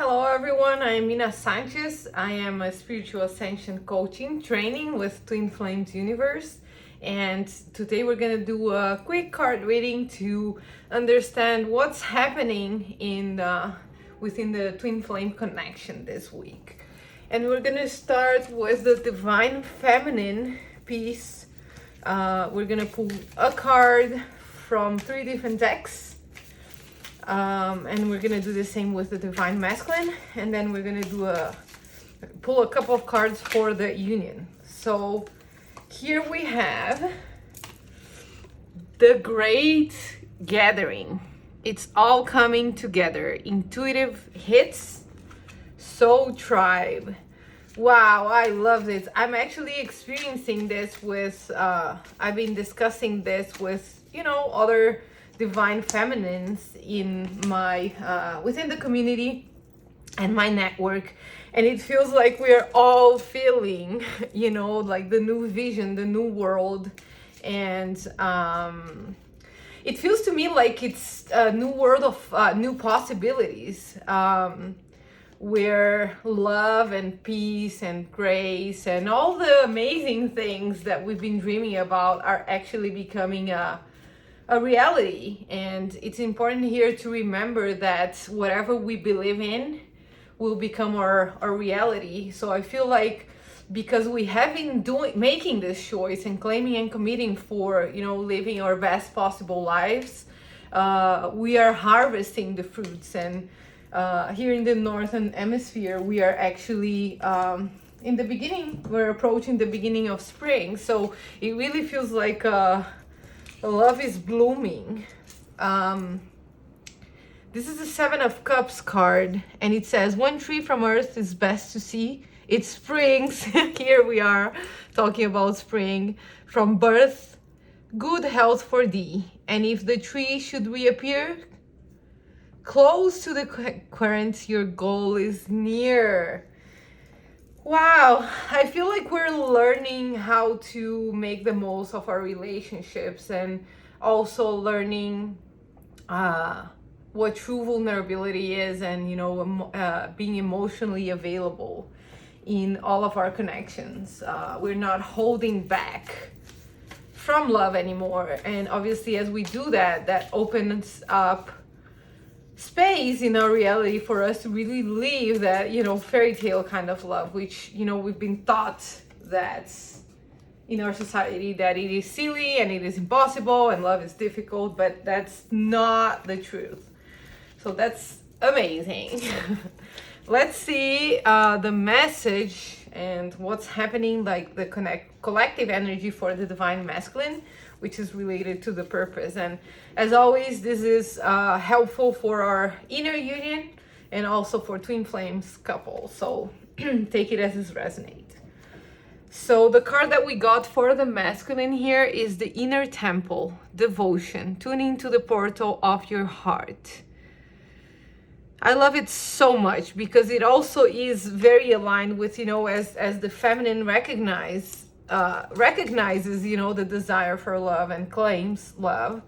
Hello everyone, I am Mina Sanchez. I am a spiritual ascension coaching training with Twin Flames Universe, and today we're going to do a quick card reading to understand what's happening within the Twin Flame connection this week. And we're going to start with the Divine Feminine piece. We're going to pull a card from 3 different decks. And we're gonna do the same with the Divine Masculine, and then we're gonna pull a couple of cards for the Union. So here we have the Great Gathering. It's all coming together. Intuitive hits, Soul Tribe. Wow, I love this. I'm actually experiencing this with I've been discussing this with other divine feminines in my within the community and my network, and it feels like we're all feeling like the new vision, the new world, and it feels to me like it's a new world of new possibilities, where love and peace and grace and all the amazing things that we've been dreaming about are actually becoming a reality. And it's important here to remember that whatever we believe in will become our reality. So I feel like because we have been making this choice and claiming and committing for living our best possible lives, we are harvesting the fruits. And here in the northern hemisphere, we are actually in the beginning, we're approaching the beginning of spring. So it really feels like love is blooming. This is the 7 of Cups card, and it says, one tree from earth is best to see. It springs. Here we are talking about spring. From birth, good health for thee. And if the tree should reappear, close to the current, your goal is near. Wow, I feel like we're learning how to make the most of our relationships, and also learning what true vulnerability is, and being emotionally available in all of our connections. We're not holding back from love anymore, and obviously as we do that, that opens up space in our reality for us to really live that fairy tale kind of love, which we've been taught that in our society that it is silly and it is impossible and love is difficult, but that's not the truth. So that's amazing. Let's see the message and what's happening, like the collective energy for the Divine Masculine, which is related to the purpose. And as always, this is helpful for our inner union and also for twin flames couples. So take it as it resonates. So the card that we got for the masculine here is the Inner Temple, Devotion, tuning to the portal of your heart. I love it so much because it also is very aligned with, as the feminine recognizes, the desire for love and claims love.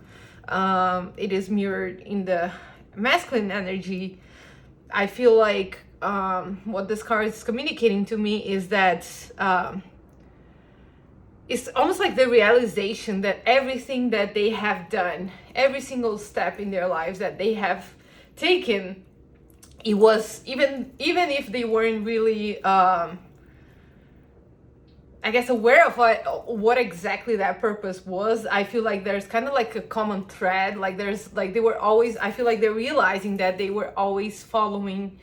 It is mirrored in the masculine energy. I feel like what this card is communicating to me is that it's almost like the realization that everything that they have done, every single step in their lives that they have taken, it was even if they weren't really aware of what exactly that purpose was. I feel like there's kind of like a common thread. Like they were always, I feel like they're realizing that they were always following,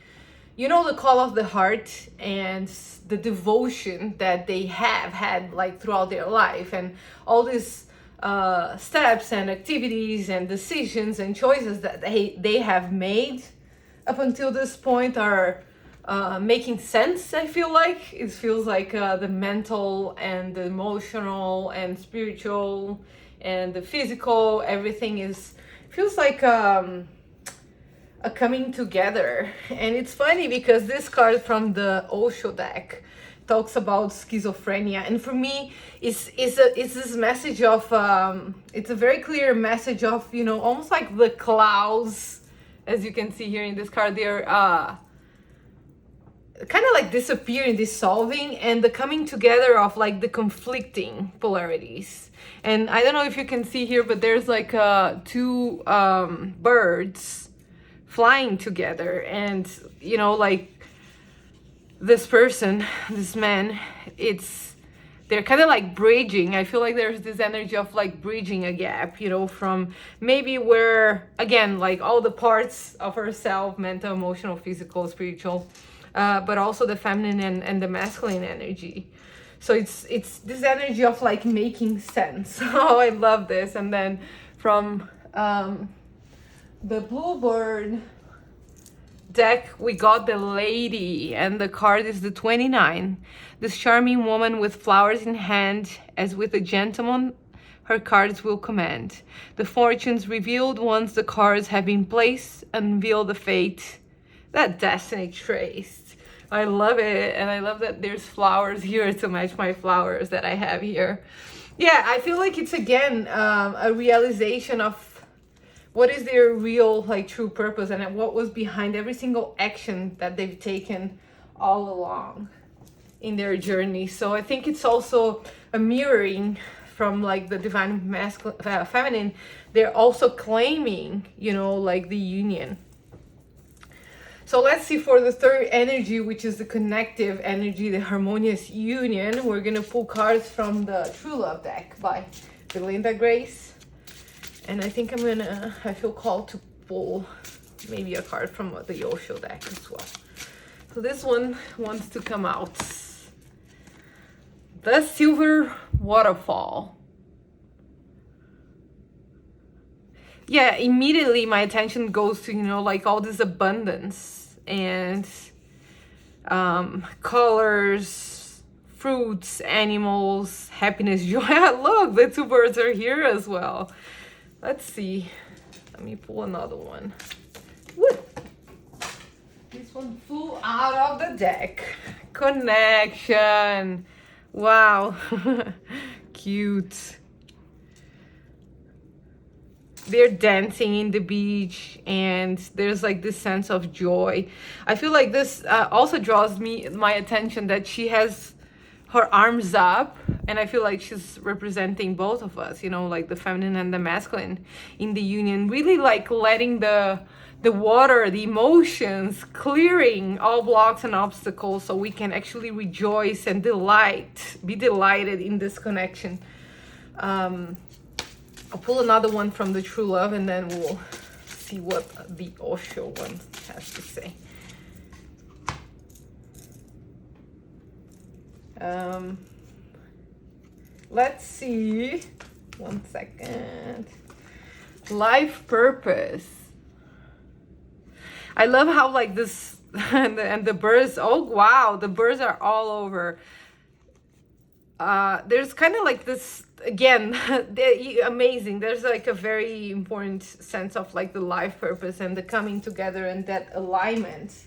the call of the heart and the devotion that they have had like throughout their life, and all these steps and activities and decisions and choices that they have made up until this point are making sense. I feel like it feels like the mental and the emotional and spiritual and the physical, everything feels like a coming together. And it's funny because this card from the Osho deck talks about schizophrenia, and for me it's this message of it's a very clear message of almost like the clouds, as you can see here in this card. They're kind of like disappearing, dissolving, and the coming together of like the conflicting polarities. And I don't know if you can see here, but there's like two birds flying together, and you know, like this person, this man, they're kind of like bridging. I feel like there's this energy of like bridging a gap, you know, from maybe where, again, like all the parts of ourselves, mental, emotional, physical, spiritual, but also the feminine and the masculine energy. So it's this energy of like making sense. Oh, I love this. And then from the Bluebird deck, we got the Lady, and the card is the 29. This charming woman with flowers in hand, as with a gentleman, her cards will command. The fortunes revealed once the cards have been placed, unveil the fate that destiny traced. I love it, and I love that there's flowers here to match my flowers that I have here. Yeah, I feel like it's again a realization of what is their real, like, true purpose, and what was behind every single action that they've taken all along in their journey. So I think it's also a mirroring from like the divine masculine, feminine. They're also claiming, you know, like the union. So let's see for the third energy, which is the connective energy, the harmonious union. We're gonna pull cards from the True Love deck by Belinda Grace. And I think I feel called to pull maybe a card from the Osho deck as well. So this one wants to come out. The Silver Waterfall. Yeah, immediately my attention goes to, you know, like all this abundance and colors, fruits, animals, happiness, joy. Look, the two birds are here as well. Let's see. Let me pull another one. Woo! This one flew out of the deck. Connection. Wow. Cute. They're dancing in the beach, and there's like this sense of joy. I feel like this also draws my attention that she has her arms up, and I feel like she's representing both of us, you know, like the feminine and the masculine in the union, really like letting the water, the emotions, clearing all blocks and obstacles so we can actually rejoice and be delighted in this connection. I'll pull another one from the True Love, and then we'll see what the Osho one has to say. Let's see. 1 second. Life purpose. I love how like this and the birds. Oh wow, the birds are all over. There's kind of like this again. Amazing. There's like a very important sense of like the life purpose and the coming together and that alignment.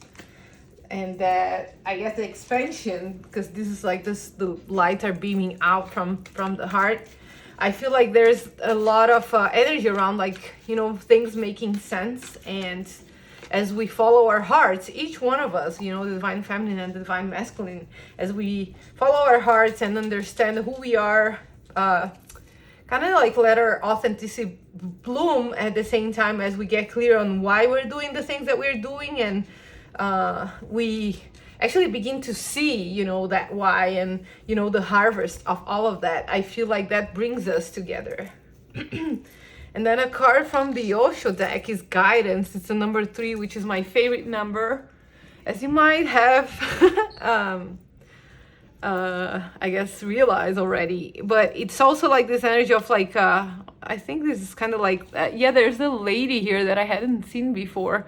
And that, I guess, the expansion, because this is like this, the lights are beaming out from the heart. I feel like there's a lot of energy around, like, you know, things making sense. And as we follow our hearts, each one of us, you know, the divine feminine and the divine masculine, as we follow our hearts and understand who we are, kind of like let our authenticity bloom at the same time as we get clear on why we're doing the things that we're doing, and we actually begin to see, you know, that why and, you know, the harvest of all of that. I feel like that brings us together. And then a card from the Osho deck is Guidance. It's the number 3, which is my favorite number, as you might have I guess realized already. But it's also like this energy of like I think this is kind of like yeah, there's a lady here that I hadn't seen before,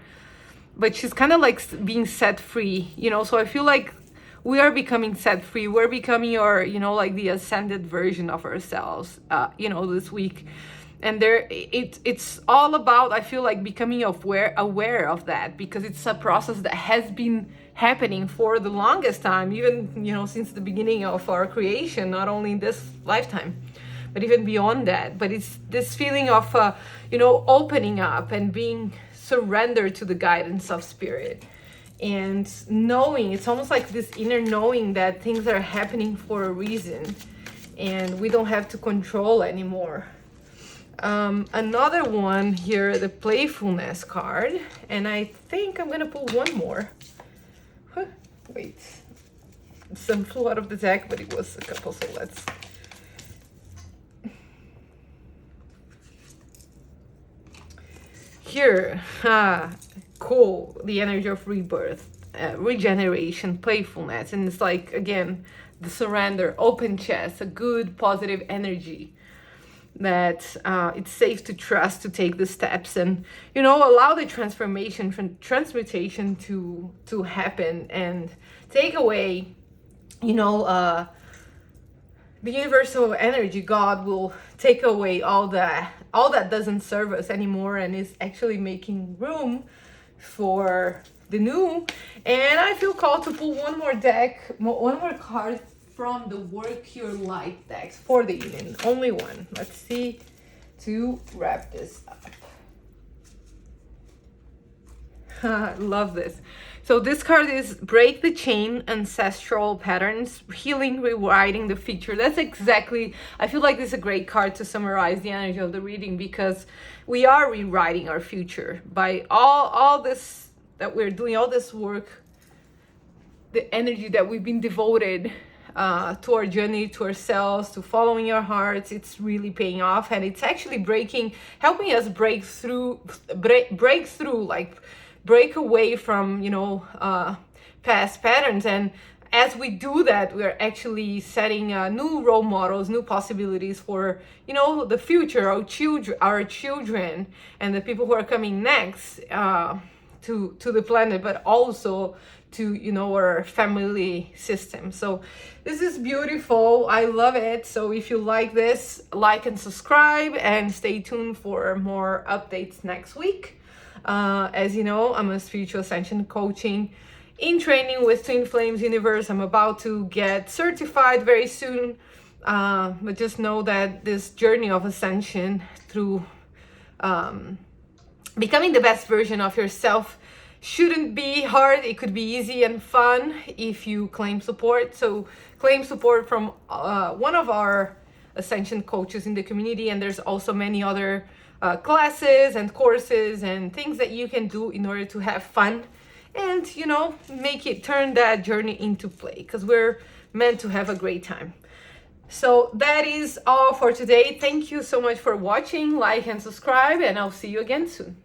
but she's kind of like being set free, you know. So I feel like we are becoming set free. We're becoming our, you know, like the ascended version of ourselves, you know, this week. And it's all about, I feel like, becoming aware of that, because it's a process that has been happening for the longest time, even, you know, since the beginning of our creation, not only in this lifetime, but even beyond that. But it's this feeling of, you know, opening up and being surrendered to the guidance of spirit. and knowing, it's almost like this inner knowing that things are happening for a reason and we don't have to control anymore. Another one here, the playfulness card, and I think I'm gonna pull one more. Wait, some flew out of the deck, but it was a couple, so let's. Here, cool, the energy of rebirth, regeneration, playfulness, and it's like, again, the surrender, open chest, a good positive energy that it's safe to trust, to take the steps and, you know, allow the transmutation to happen and take away, you know, the universal energy. God will take away all that doesn't serve us anymore and is actually making room for the new. And I feel called to pull one more card from the Work Your Light decks for the union. Only one. Let's see to wrap this up. Love this. So this card is Break the Chain, Ancestral Patterns, Healing, Rewriting the Future. That's exactly, I feel like this is a great card to summarize the energy of the reading, because we are rewriting our future by all this that we're doing, all this work, the energy that we've been devoted to our journey, to ourselves, to following our hearts. It's really paying off, and it's actually helping us break through, like break away from, you know, past patterns. And as we do that, we're actually setting new role models, new possibilities for, you know, the future, our children, and the people who are coming next to the planet, but also to, you know, our family system. So this is beautiful. I love it. So if you like this, like and subscribe, and stay tuned for more updates next week. As you know, I'm a spiritual ascension coaching in training with Twin Flames Universe. I'm about to get certified very soon. But just know that this journey of ascension through becoming the best version of yourself shouldn't be hard. It could be easy and fun if you claim support. So claim support from one of our ascension coaches in the community, and there's also many other classes and courses and things that you can do in order to have fun and, you know, turn that journey into play, because we're meant to have a great time. So that is all for today. Thank you so much for watching. Like and subscribe, and I'll see you again soon.